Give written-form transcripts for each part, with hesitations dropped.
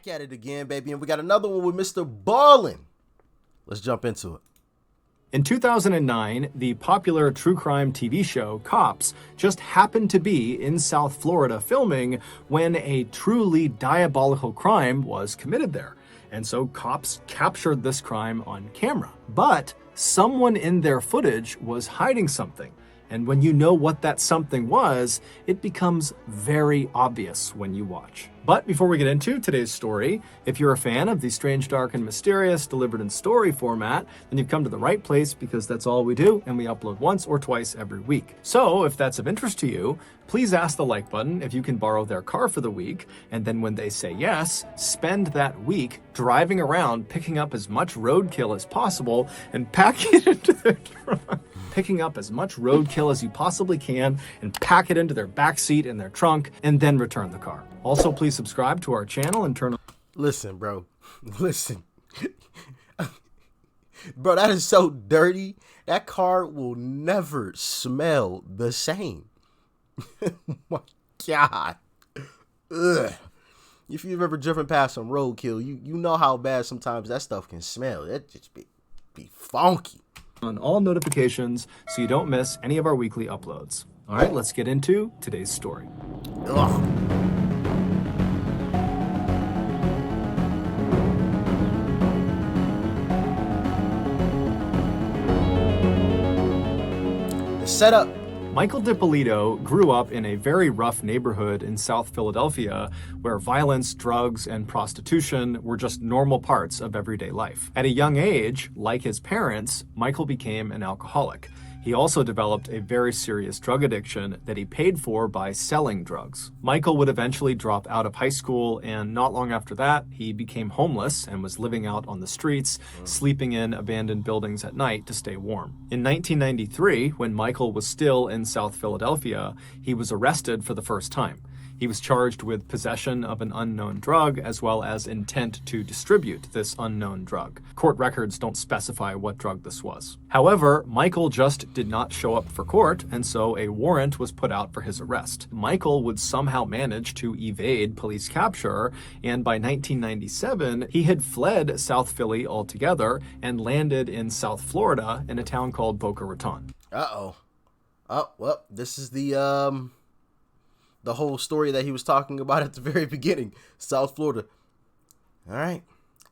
Back at it again, baby, and we got another one with MrBallen. Let's jump into it. In 2009, the popular true crime TV show Cops just happened to be in South Florida filming when a truly diabolical crime was committed there. And so cops captured this crime on camera. But someone in their footage was hiding something. And when you know what that something was, it becomes very obvious when you watch. But before we get into today's story, if you're a fan of the strange, dark, and mysterious delivered in story format, then you've come to the right place because that's all we do, and we upload once or twice every week. So if that's of interest to you, please ask the like button if you can borrow their car for the week, and then when they say yes, spend that week driving around picking up as much roadkill as possible and packing it into their trunk. Picking up as much roadkill as you possibly can and pack it into their back seat in their trunk and then return the car. Also, please subscribe to our channel and turn on... Listen, bro. Listen. Bro, that is so dirty. That car will never smell the same. My God. Ugh. If you've ever driven past some roadkill, you know how bad sometimes that stuff can smell. That just be funky. On all notifications so you don't miss any of our weekly uploads. All right, let's get into today's story. Ugh. The setup. Michael Dippolito grew up in a very rough neighborhood in South Philadelphia where violence, drugs, and prostitution were just normal parts of everyday life. At a young age, like his parents, Michael became an alcoholic. He also developed a very serious drug addiction that he paid for by selling drugs. Michael would eventually drop out of high school, and not long after that, he became homeless and was living out on the streets, sleeping in abandoned buildings at night to stay warm. In 1993, when Michael was still in South Philadelphia, he was arrested for the first time. He was charged with possession of an unknown drug as well as intent to distribute this unknown drug. Court records don't specify what drug this was. However, Michael just did not show up for court, and so a warrant was put out for his arrest. Michael would somehow manage to evade police capture, and by 1997, he had fled South Philly altogether and landed in South Florida in a town called Boca Raton. Uh-oh. Oh, well, this is the whole story that he was talking about at the very beginning. South Florida. All right,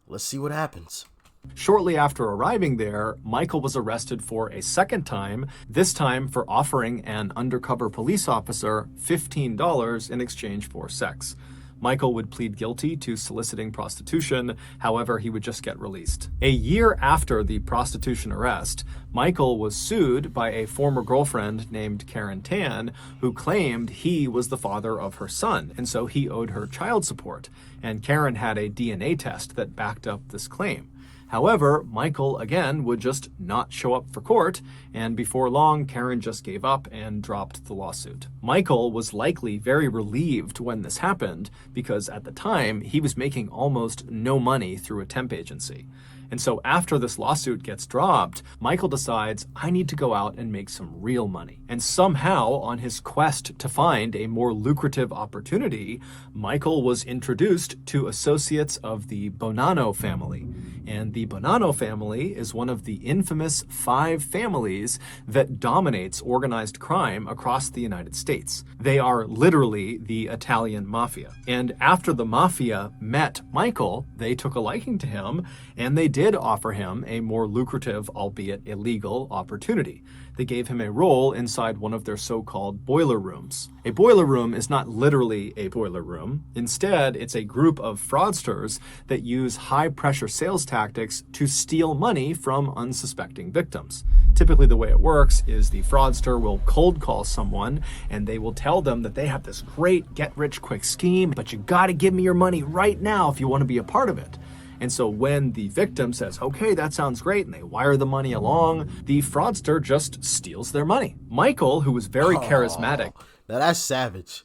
let's see what happens. Shortly after arriving there, Michael was arrested for a second time, this time for offering an undercover police officer $15 in exchange for sex. Michael would plead guilty to soliciting prostitution, however, he would just get released. A year after the prostitution arrest, Michael was sued by a former girlfriend named Karen Tan, who claimed he was the father of her son, and so he owed her child support, and Karen had a DNA test that backed up this claim. However, Michael, again, would just not show up for court, and before long, Karen just gave up and dropped the lawsuit. Michael was likely very relieved when this happened, because at the time, he was making almost no money through a temp agency. And so after this lawsuit gets dropped, Michael decides, I need to go out and make some real money. And somehow, on his quest to find a more lucrative opportunity, Michael was introduced to associates of the Bonanno family. And the Bonanno family is one of the infamous 5 families that dominates organized crime across the United States. They are literally the Italian mafia. And after the mafia met Michael, they took a liking to him, and they did offer him a more lucrative, albeit illegal, opportunity. They gave him a role inside one of their so-called boiler rooms. A boiler room is not literally a boiler room. Instead, it's a group of fraudsters that use high-pressure sales tactics to steal money from unsuspecting victims. Typically, the way it works is the fraudster will cold call someone, and they will tell them that they have this great get-rich-quick scheme, but you gotta give me your money right now if you want to be a part of it. And so when the victim says, okay, that sounds great, and they wire the money along, the fraudster just steals their money. Michael, who was very charismatic. Now that's savage.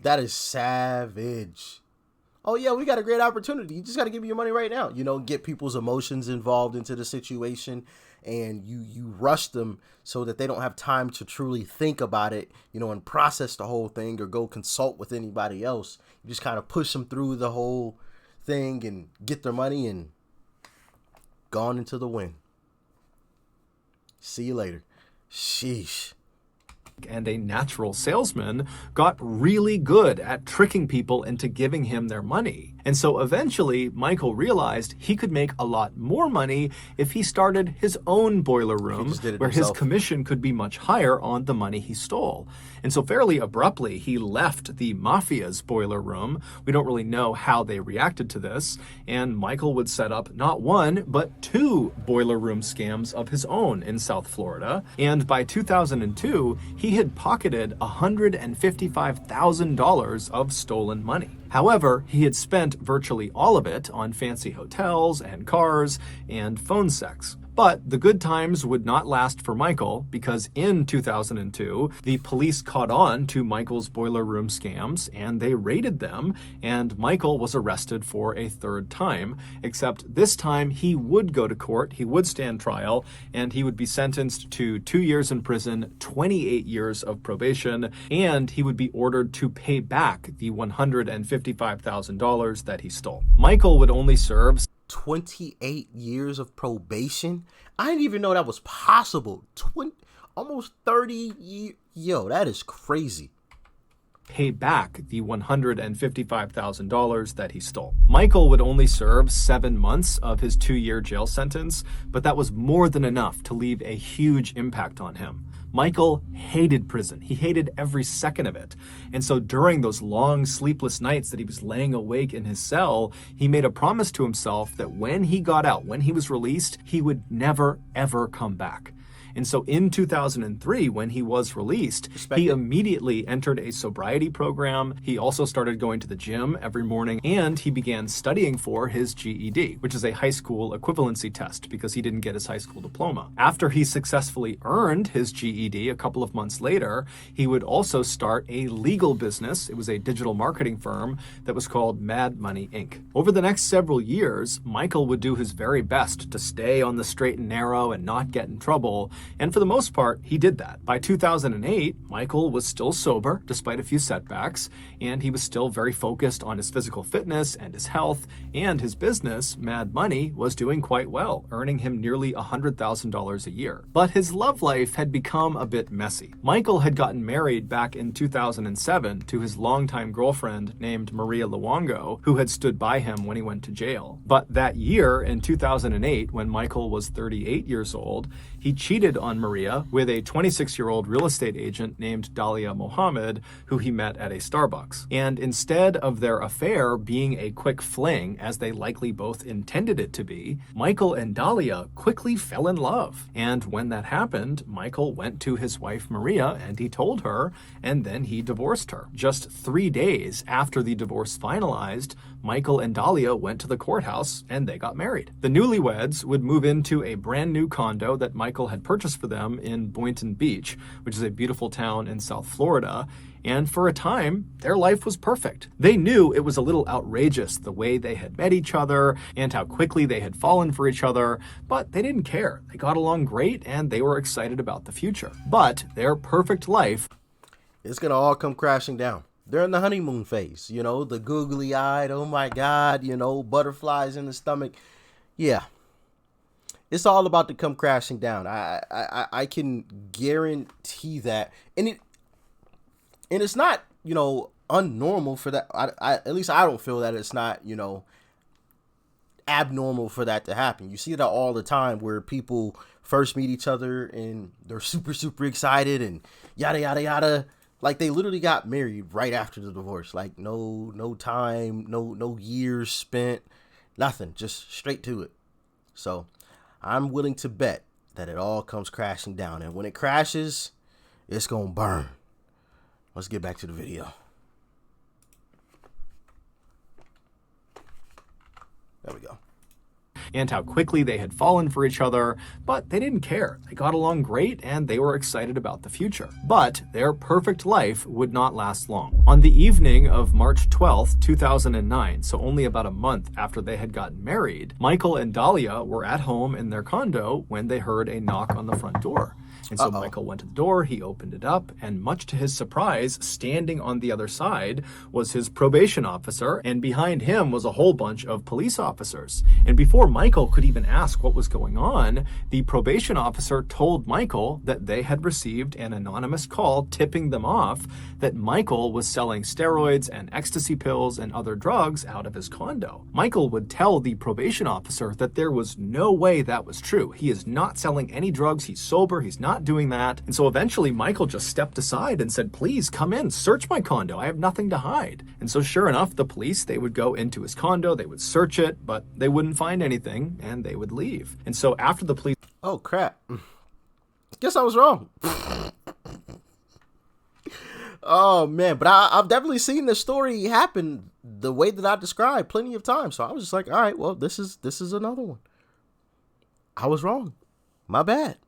That is savage. Oh yeah, we got a great opportunity. You just got to give me your money right now. You know, get people's emotions involved into the situation, and you rush them so that they don't have time to truly think about it, you know, and process the whole thing or go consult with anybody else. You just kind of push them through the whole thing and get their money and gone into the wind. See you later. Sheesh. And a natural salesman, got really good at tricking people into giving him their money. And so eventually, Michael realized he could make a lot more money if he started his own boiler room, where his commission could be much higher on the money he stole. And so fairly abruptly, he left the mafia's boiler room. We don't really know how they reacted to this. And Michael would set up not one, but 2 boiler room scams of his own in South Florida. And by 2002, he had pocketed $155,000 of stolen money. However, he had spent virtually all of it on fancy hotels and cars and phone sex. But the good times would not last for Michael, because in 2002, the police caught on to Michael's boiler room scams and they raided them, and Michael was arrested for a 3rd time, except this time he would go to court, he would stand trial, and he would be sentenced to 2 years in prison, 28 years of probation, and he would be ordered to pay back the $155,000 that he stole. Michael would only serve 28 years of probation? I didn't even know that was possible. Almost 30 years. Yo, that is crazy. Pay back the $155,000 that he stole. Michael would only serve 7 months of his 2-year jail sentence, but that was more than enough to leave a huge impact on him. Michael hated prison. He hated every second of it. And so during those long sleepless nights that he was laying awake in his cell, he made a promise to himself that when he got out, when he was released, he would never, ever come back. And so in 2003, when he was released, he immediately entered a sobriety program. He also started going to the gym every morning, and he began studying for his GED, which is a high school equivalency test because he didn't get his high school diploma. After he successfully earned his GED a couple of months later, he would also start a legal business. It was a digital marketing firm that was called Mad Money Inc. Over the next several years, Michael would do his very best to stay on the straight and narrow and not get in trouble. And for the most part, he did that. By 2008, Michael was still sober, despite a few setbacks, and he was still very focused on his physical fitness and his health, and his business, Mad Money, was doing quite well, earning him nearly $100,000 a year. But his love life had become a bit messy. Michael had gotten married back in 2007 to his longtime girlfriend named Maria Luongo, who had stood by him when he went to jail. But that year, in 2008, when Michael was 38 years old, he cheated on Maria with a 26-year-old real estate agent named Dalia Mohammed, who he met at a Starbucks. And instead of their affair being a quick fling, as they likely both intended it to be, Michael and Dalia quickly fell in love. And when that happened, Michael went to his wife Maria and he told her, and then he divorced her. Just 3 days after the divorce finalized, Michael and Dalia went to the courthouse and they got married. The newlyweds would move into a brand new condo that Michael had purchased for them in Boynton Beach, which is a beautiful town in South Florida. And for a time, their life was perfect. They knew it was a little outrageous the way they had met each other and how quickly they had fallen for each other, but they didn't care. They got along great and they were excited about the future. But their perfect life, it's gonna all come crashing down. They're in the honeymoon phase, you know, the googly eyed, oh my God, you know, butterflies in the stomach. Yeah. It's all about to come crashing down. I can guarantee that. And it's not, you know, unnormal for that. At least I don't feel that it's not, you know, abnormal for that to happen. You see that all the time where people first meet each other and they're super, super excited and yada, yada, yada. Like they literally got married right after the divorce. Like no time, no years spent, nothing, just straight to it. So I'm willing to bet that it all comes crashing down. And when it crashes, it's going to burn. Let's get back to the video. There we go. and how quickly they had fallen for each other, but they didn't care. They got along great and they were excited about the future. But their perfect life would not last long. On the evening of March 12th, 2009, so only about a month after they had gotten married, Michael and Dalia were at home in their condo when they heard a knock on the front door. And so Michael went to the door, he opened it up, and much to his surprise, standing on the other side was his probation officer, and behind him was a whole bunch of police officers. And before Michael could even ask what was going on, the probation officer told Michael that they had received an anonymous call tipping them off that Michael was selling steroids and ecstasy pills and other drugs out of his condo. Michael would tell the probation officer that there was no way that was true. He is not selling any drugs, he's sober, he's not doing that. And so eventually Michael just stepped aside and said, please come in, search my condo, I have nothing to hide. And so sure enough, the police, they would go into his condo, they would search it, but they wouldn't find anything and they would leave. And so after the police... Oh crap. Guess I was wrong. Oh man, but I've definitely seen this story happen the way that I described plenty of times. So I was just like, all right, well, this is another one. I was wrong. My bad.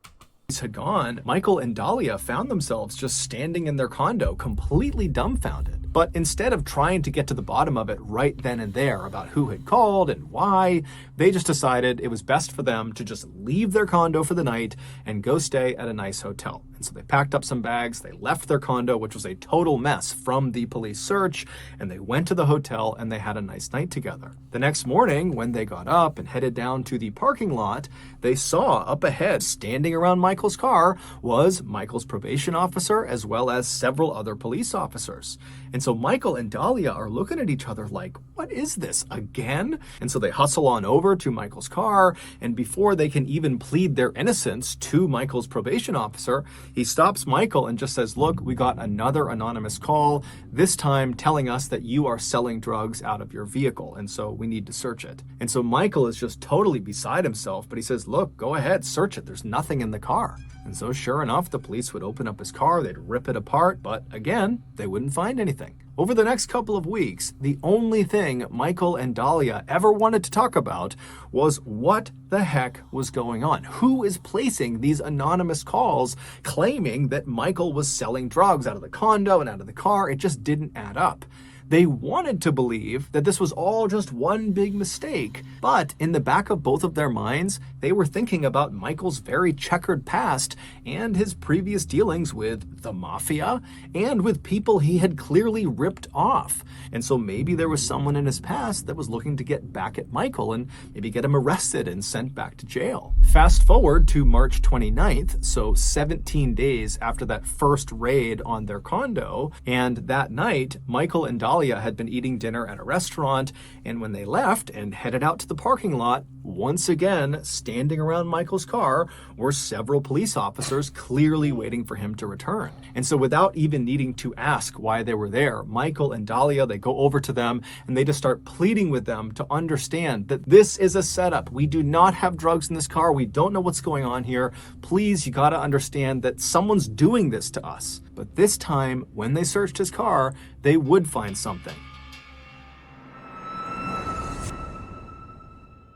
Had gone, Michael and Dalia found themselves just standing in their condo, completely dumbfounded. But instead of trying to get to the bottom of it right then and there about who had called and why, they just decided it was best for them to just leave their condo for the night and go stay at a nice hotel. And so they packed up some bags, they left their condo, which was a total mess from the police search, and they went to the hotel and they had a nice night together. The next morning, when they got up and headed down to the parking lot, they saw up ahead, standing around Michael's car, was Michael's probation officer as well as several other police officers. And so Michael and Dalia are looking at each other like, what is this again? And so they hustle on over to Michael's car, and before they can even plead their innocence to Michael's probation officer, he stops Michael and just says, look, we got another anonymous call, this time telling us that you are selling drugs out of your vehicle, and so we need to search it. And so Michael is just totally beside himself, but he says, look, go ahead, search it, there's nothing in the car. And so sure enough, the police would open up his car, they'd rip it apart, but again, they wouldn't find anything. Over the next couple of weeks, the only thing Michael and Dalia ever wanted to talk about was what the heck was going on. Who is placing these anonymous calls claiming that Michael was selling drugs out of the condo and out of the car? It just didn't add up. They wanted to believe that this was all just one big mistake, but in the back of both of their minds, they were thinking about Michael's very checkered past and his previous dealings with the mafia and with people he had clearly ripped off. And so maybe there was someone in his past that was looking to get back at Michael and maybe get him arrested and sent back to jail. Fast forward to March 29th, so 17 days after that first raid on their condo, and that night, Michael and Dalia had been eating dinner at a restaurant, and when they left and headed out to the parking lot, once again, standing around Michael's car were several police officers clearly waiting for him to return. And so without even needing to ask why they were there, Michael and Dalia, they go over to them and they just start pleading with them to understand that this is a setup. We do not have drugs in this car. We don't know what's going on here. Please, you gotta understand that someone's doing this to us. But this time, when they searched his car, they would find something.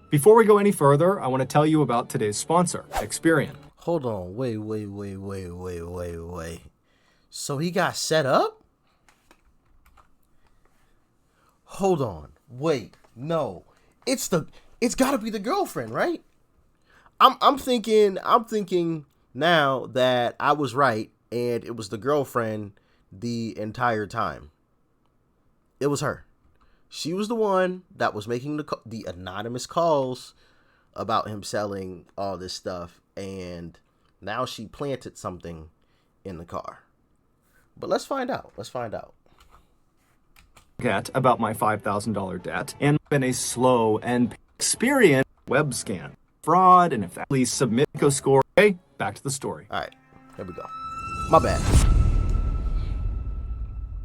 Before we go any further, I want to tell you about today's sponsor, Experian. Hold on, wait. So he got set up? Hold on, wait, no. It's gotta be the girlfriend, right? I'm thinking now that I was right and it was the girlfriend the entire time. It was her. She was the one that was making the anonymous calls about him selling all this stuff, and now she planted something in the car. But let's find out. Get about my $5,000 debt and been a slow and Experian web scan. Fraud, and if that, please submit a score. Okay, back to the story. All right, here we go. My bad.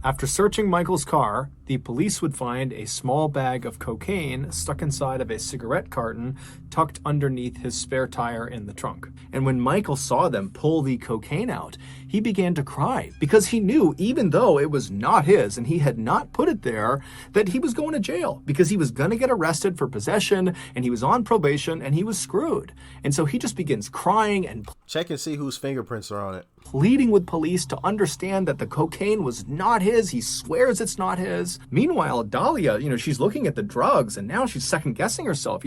After searching Michael's car, the police would find a small bag of cocaine stuck inside of a cigarette carton tucked underneath his spare tire in the trunk. And when Michael saw them pull the cocaine out, he began to cry because he knew, even though it was not his and he had not put it there, that he was going to jail because he was going to get arrested for possession and he was on probation and he was screwed. And so he just begins crying and check and see whose fingerprints are on it, pleading with police to understand that the cocaine was not his. He swears it's not his. Meanwhile, Dalia, she's looking at the drugs and now she's second guessing herself.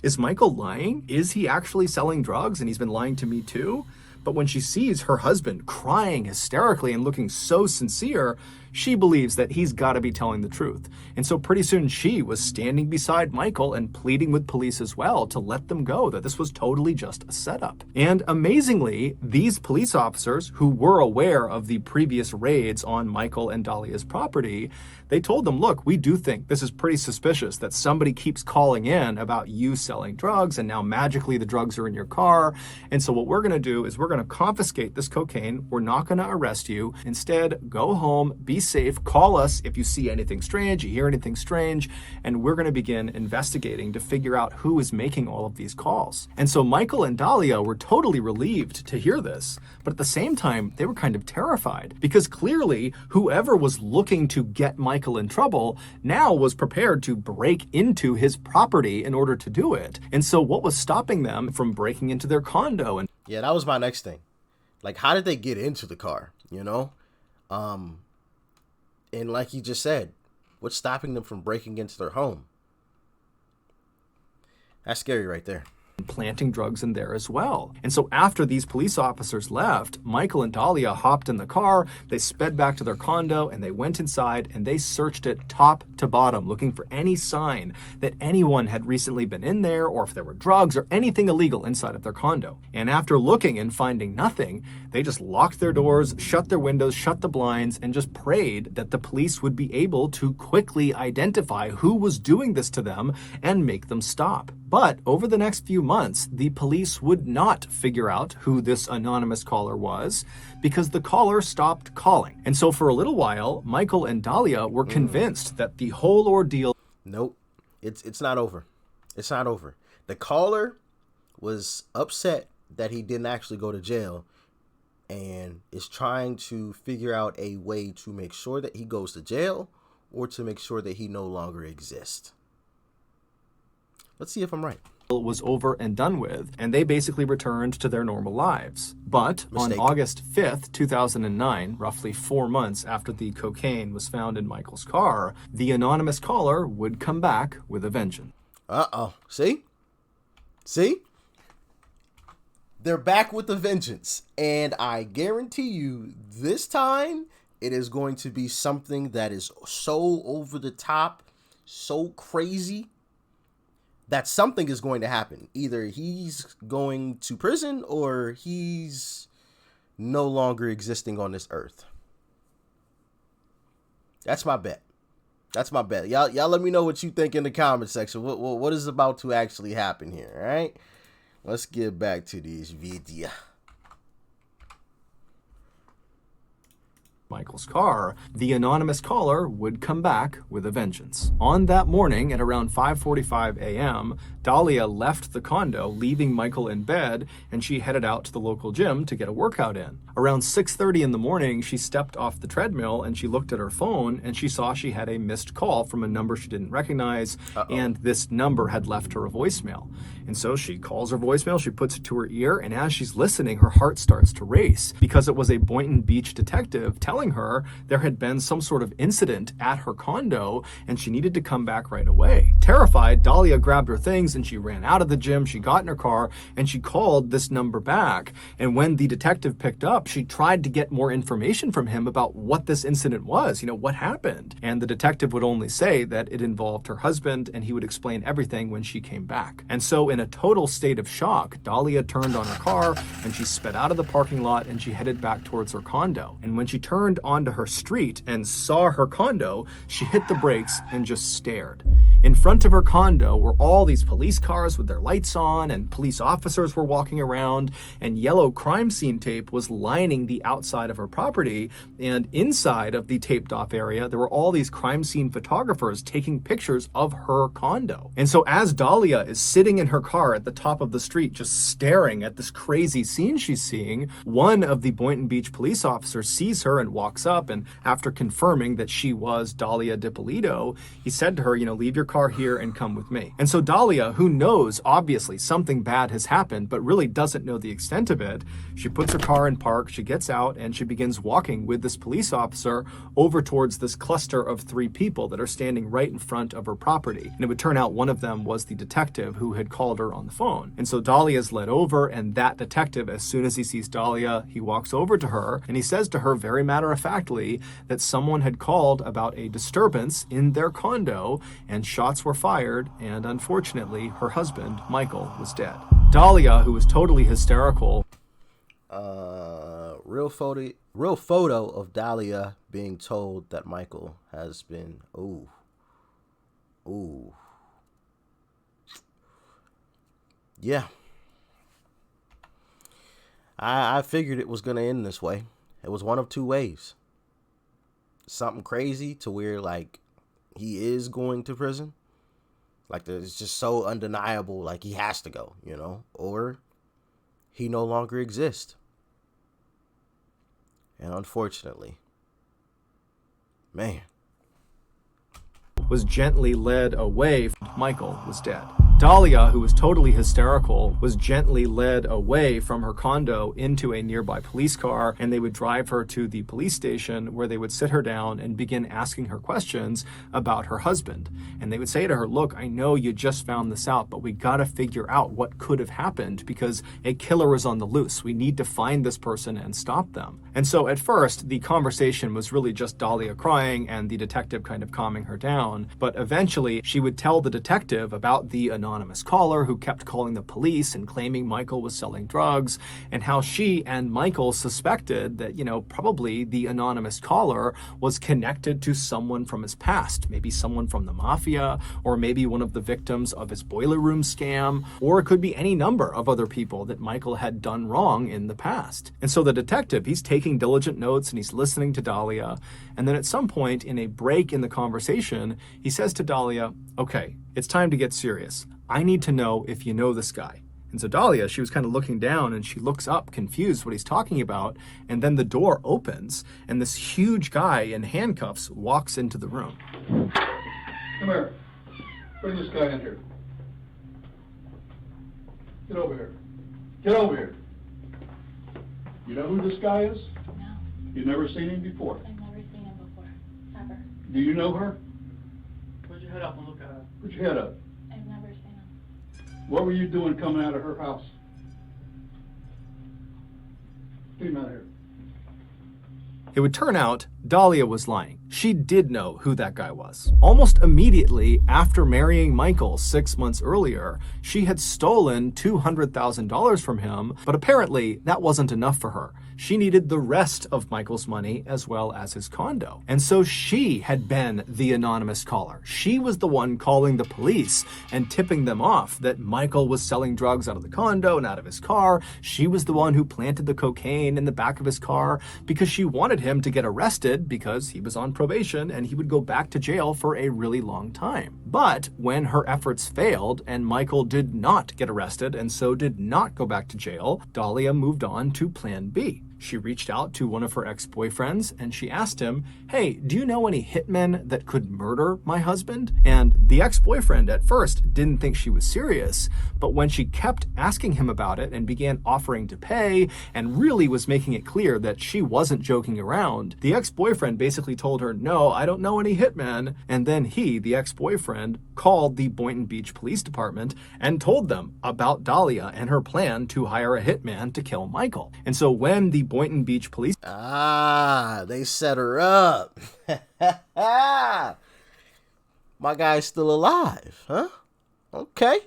Is Michael lying? Is he actually selling drugs? And he's been lying to me too? But when she sees her husband crying hysterically and looking so sincere, she believes that he's got to be telling the truth. And so pretty soon she was standing beside Michael and pleading with police as well to let them go, that this was totally just a setup. And amazingly, these police officers who were aware of the previous raids on Michael and Dalia's property, they told them, look, we do think this is pretty suspicious that somebody keeps calling in about you selling drugs and now magically the drugs are in your car. And so what we're going to do is we're going to confiscate this cocaine. We're not going to arrest you. Instead, go home, be safe, call us if you see anything strange, you hear anything strange, and we're going to begin investigating to figure out who is making all of these calls. And so Michael and Dalia were totally relieved to hear this, but at the same time, they were kind of terrified because clearly whoever was looking to get Michael in trouble now was prepared to break into his property in order to do it. And so what was stopping them from breaking into their condo? And yeah, that was my next thing. Like, how did they get into the car, And like you just said, what's stopping them from breaking into their home? That's scary right there. Planting drugs in there as well. And so after these police officers left, Michael and Dalia hopped in the car, they sped back to their condo, and they went inside and they searched it top to bottom, looking for any sign that anyone had recently been in there or if there were drugs or anything illegal inside of their condo. And after looking and finding nothing, they just locked their doors, shut their windows, shut the blinds, and just prayed that the police would be able to quickly identify who was doing this to them and make them stop. But over the next few months, the police would not figure out who this anonymous caller was because the caller stopped calling. And so for a little while, Michael and Dalia were convinced that the whole ordeal... Nope. It's not over. It's not over. The caller was upset that he didn't actually go to jail and is trying to figure out a way to make sure that he goes to jail or to make sure that he no longer exists. Let's see if I'm right. Was over and done with, and they basically returned to their normal lives. But on August 5th, 2009, roughly 4 months after the cocaine was found in Michael's car, the anonymous caller would come back with a vengeance. Uh-oh. See? They're back with a vengeance. And I guarantee you, this time, it is going to be something that is so over the top, so crazy, that something is going to happen. Either he's going to prison or he's no longer existing on this earth. That's my bet. Y'all let me know what you think in the comment section. What is about to actually happen here, all right? Let's get back to this video. Michael's car, the anonymous caller would come back with a vengeance. On that morning at around 5:45 a.m., Dalia left the condo, leaving Michael in bed, and she headed out to the local gym to get a workout in. Around 6:30 in the morning, she stepped off the treadmill and she looked at her phone and she saw she had a missed call from a number she didn't recognize, and this number had left her a voicemail. And so she calls her voicemail, she puts it to her ear, and as she's listening, her heart starts to race because it was a Boynton Beach detective telling her there had been some sort of incident at her condo and she needed to come back right away. Terrified, Dalia grabbed her things and she ran out of the gym, she got in her car, and she called this number back. And when the detective picked up, she tried to get more information from him about what this incident was, what happened. And the detective would only say that it involved her husband and he would explain everything when she came back. And so in a total state of shock, Dalia turned on her car and she sped out of the parking lot and she headed back towards her condo. And when she turned turned onto her street and saw her condo, she hit the brakes and just stared. In front of her condo were all these police cars with their lights on, and police officers were walking around, and yellow crime scene tape was lining the outside of her property. And inside of the taped off area, there were all these crime scene photographers taking pictures of her condo. And so as Dalia is sitting in her car at the top of the street, just staring at this crazy scene she's seeing, one of the Boynton Beach police officers sees her and walks up, and after confirming that she was Dalia Dippolito, he said to her, leave your car here and come with me. And so Dalia, who knows obviously something bad has happened but really doesn't know the extent of it, she puts her car in park, she gets out, and she begins walking with this police officer over towards this cluster of 3 people that are standing right in front of her property. And it would turn out one of them was the detective who had called her on the phone. And so Dalia is led over, and that detective, as soon as he sees Dalia, he walks over to her and he says to her very matter-of-factly that someone had called about a disturbance in their condo, and shots were fired, and unfortunately her husband Michael was dead. Dalia, who was totally hysterical, real photo of Dalia being told that Michael has been yeah, I figured it was gonna end this way. It was one of 2 ways. Something crazy to where like he is going to prison, like it's just so undeniable, like he has to go, or he no longer exists. And unfortunately, man, was gently led away. Michael was dead. Dalia, who was totally hysterical, was gently led away from her condo into a nearby police car, and they would drive her to the police station where they would sit her down and begin asking her questions about her husband. And they would say to her, look, I know you just found this out, but we gotta figure out what could have happened because a killer is on the loose. We need to find this person and stop them. And so at first, the conversation was really just Dalia crying and the detective kind of calming her down. But eventually, she would tell the detective about the anonymous caller who kept calling the police and claiming Michael was selling drugs, and how she and Michael suspected that, probably the anonymous caller was connected to someone from his past, maybe someone from the mafia, or maybe one of the victims of his boiler room scam, or it could be any number of other people that Michael had done wrong in the past. And so the detective, he's taking diligent notes and he's listening to Dalia, and then at some point in a break in the conversation, he says to Dalia, okay, it's time to get serious. I need to know if you know this guy. And so Dalia, she was kind of looking down and she looks up, confused what he's talking about. And then the door opens and this huge guy in handcuffs walks into the room. Come here. Bring this guy in here. Get over here. Get over here. You know who this guy is? No, You've never seen him before. I've never seen him before. Ever. Do you know her? Put your head up and look at her. Put your head up. I've never seen him. What were you doing coming out of her house? Get him out of here. It would turn out Dalia was lying. She did know who that guy was. Almost immediately after marrying Michael 6 months earlier, she had stolen $200,000 from him, but apparently that wasn't enough for her. She needed the rest of Michael's money as well as his condo. And so she had been the anonymous caller. She was the one calling the police and tipping them off that Michael was selling drugs out of the condo and out of his car. She was the one who planted the cocaine in the back of his car because she wanted him to get arrested because he was on probation and he would go back to jail for a really long time. But when her efforts failed and Michael did not get arrested and so did not go back to jail, Dalia moved on to Plan B. She reached out to one of her ex-boyfriends and she asked him, hey, do you know any hitmen that could murder my husband? And the ex-boyfriend at first didn't think she was serious, but when she kept asking him about it and began offering to pay and really was making it clear that she wasn't joking around, the ex-boyfriend basically told her, no, I don't know any hitmen. And then he, the ex-boyfriend, called the Boynton Beach Police Department and told them about Dalia and her plan to hire a hitman to kill Michael. And so when the Boynton Beach Police... they set her up. My guy's still alive, huh? Okay.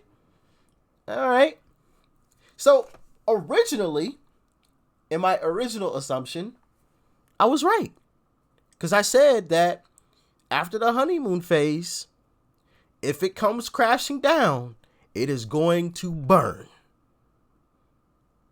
All right. So, originally, in my original assumption, I was right. Because I said that after the honeymoon phase, if it comes crashing down, it is going to burn.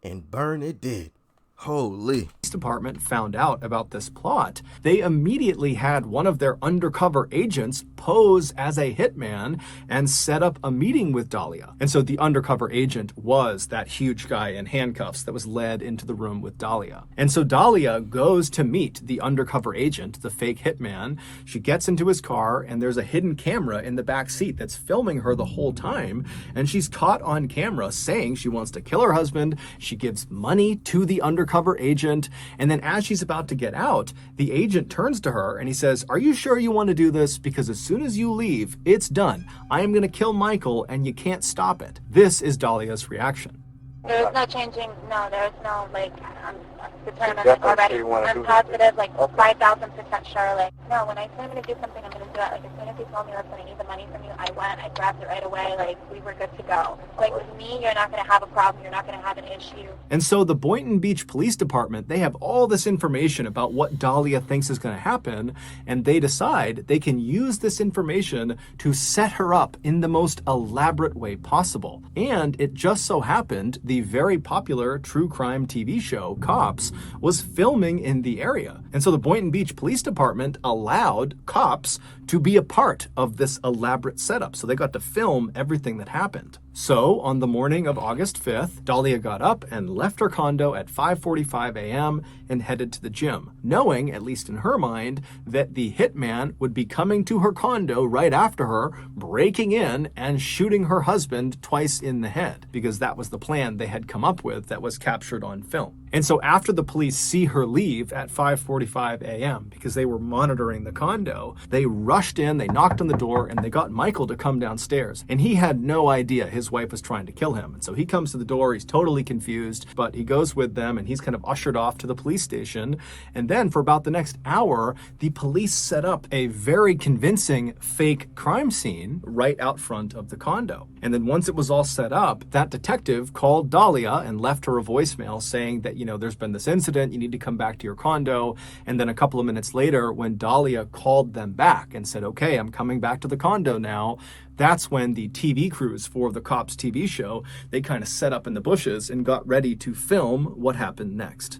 And burn it did. Holy. Police department found out about this plot, they immediately had one of their undercover agents pose as a hitman and set up a meeting with Dalia. And so the undercover agent was that huge guy in handcuffs that was led into the room with Dalia. And so Dalia goes to meet the undercover agent, the fake hitman. She gets into his car, and there's a hidden camera in the back seat that's filming her the whole time. And she's caught on camera saying she wants to kill her husband. She gives money to the undercover agent. And then as she's about to get out, the agent turns to her and he says, "Are you sure you want to do this? Because as soon as you leave, it's done. I am going to kill Michael and you can't stop it." This is Dalia's reaction. There's no changing, no, there's no, like, I'm determined already. I'm positive, like, 5,000% sure, like, no, when I say I'm going to do something, I'm going to do it. Like, as soon as he told me, listen, I need the money from you, I went, I grabbed it right away, like, we were good to go. Like, with me, you're not going to have a problem, you're not going to have an issue. And so the Boynton Beach Police Department, they have all this information about what Dalia thinks is going to happen, and they decide they can use this information to set her up in the most elaborate way possible. And it just so happened the very popular true crime TV show, Cops, was filming in the area. And so the Boynton Beach Police Department allowed Cops to be a part of this elaborate setup. So they got to film everything that happened. So on the morning of August 5th, Dalia got up and left her condo at 5:45 a.m. and headed to the gym, knowing, at least in her mind, that the hitman would be coming to her condo right after her, breaking in and shooting her husband twice in the head, because that was the plan they had come up with that was captured on film. And so after the police see her leave at 5:45 a.m., because they were monitoring the condo, they rushed in, they knocked on the door, and they got Michael to come downstairs. And he had no idea his wife was trying to kill him. And so he comes to the door, he's totally confused, but he goes with them and he's kind of ushered off to the police station. And then for about the next hour, the police set up a very convincing fake crime scene right out front of the condo. And then once it was all set up, that detective called Dalia and left her a voicemail saying that, there's been this incident, you need to come back to your condo. And then a couple of minutes later, when Dalia called them back and said, "Okay, I'm coming back to the condo now," that's when the TV crews for the Cops TV show, they kind of set up in the bushes and got ready to film what happened next.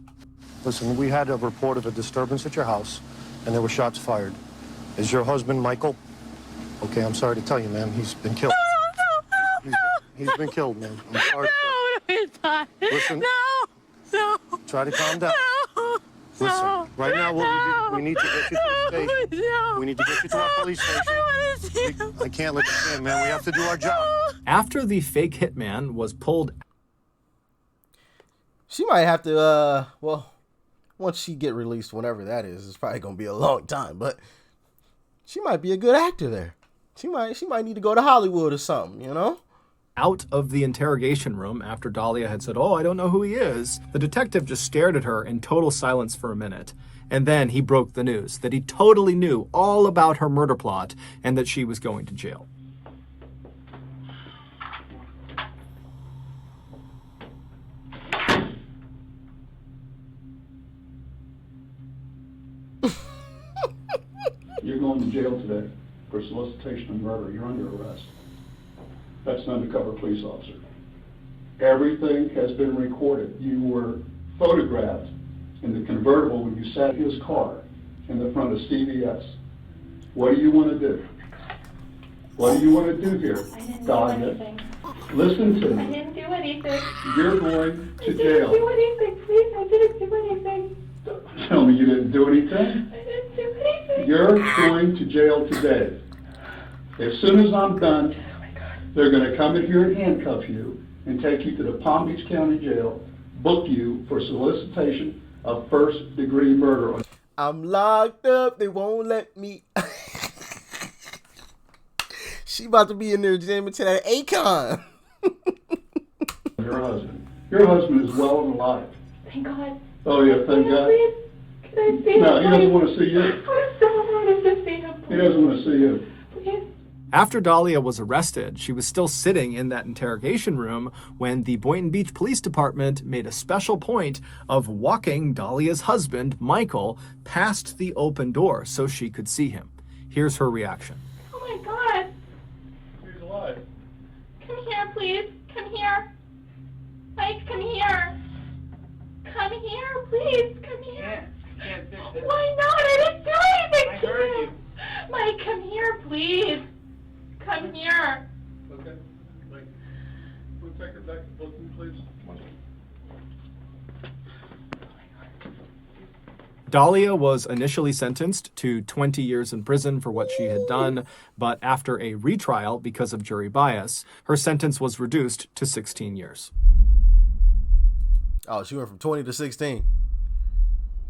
Listen, we had a report of a disturbance at your house, and there were shots fired. Is your husband Michael? Okay, I'm sorry to tell you, ma'am, he's been killed. He's been killed, man. I'm sorry. No, he's not. Listen. No. Try to calm down. Listen, right now we need to get you to the station. No. We need to get you to our police station. I can't let you stand, man. We have to do our job. After the fake hitman was pulled, She might have to, once she get released, whenever that is, it's probably going to be a long time, but she might be a good actor there. She might need to go to Hollywood or something, out of the interrogation room after Dalia had said, "Oh, I don't know who he is," the detective just stared at her in total silence for a minute. And then he broke the news that he totally knew all about her murder plot and that she was going to jail. You're going to jail today for solicitation of murder. You're under arrest. That's an undercover police officer. Everything has been recorded. You were photographed in the convertible when you sat in his car in the front of CVS. What do you want to do? What do you want to do here, I didn't do Dalia? anything. Listen to I me. didn't do anything. You're going to I didn't jail. do anything, please. I didn't do anything. Tell me you didn't do anything. I didn't do anything. You're going to jail today. As soon as I'm done, they're going to come in here and handcuff you and take you to the Palm Beach County Jail, book you for solicitation of first-degree murder. I'm locked up. They won't let me. She about to be in there jamming to that Akon. Your husband. Your husband is well and alive. Thank God. Oh, yeah, thank God. Please, can I see him? No, he doesn't want to see you. I so wanted to see him. He doesn't want to see you. Please. After Dalia was arrested, she was still sitting in that interrogation room when the Boynton Beach Police Department made a special point of walking Dalia's husband, Michael, past the open door so she could see him. Here's her reaction. Oh my God. He's alive. Come here, please. Come here. Mike, come here. Come here, please. Come here. Can't fix it. Why not? I didn't do anything I to heard you. you. Mike, come here, please. Come here. Okay. Like, we'll take her back to Brooklyn, please. Dalia was initially sentenced to 20 years in prison for what she had done, but after a retrial because of jury bias, her sentence was reduced to 16 years. Oh, she went from 20 to 16.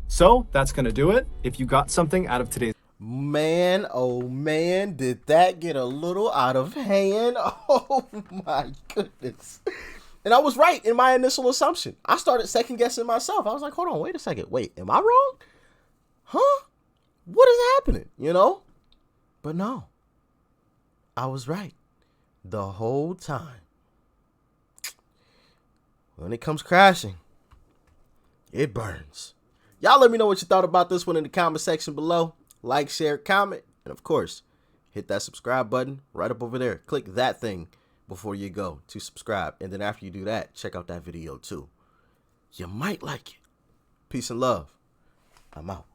So that's going to do it. If you got something out of today's Man, oh man, did that get a little out of hand? Oh my goodness. And I was right in my initial assumption. I started second guessing myself. I was like, hold on, wait a second. Wait, am I wrong? Huh? What is happening? You know? But no, I was right the whole time. When it comes crashing, it burns. Y'all let me know what you thought about this one in the comment section below. Like, share, comment, and of course, hit that subscribe button right up over there. Click that thing before you go to subscribe. And then after you do that, check out that video too. You might like it. Peace and love. I'm out.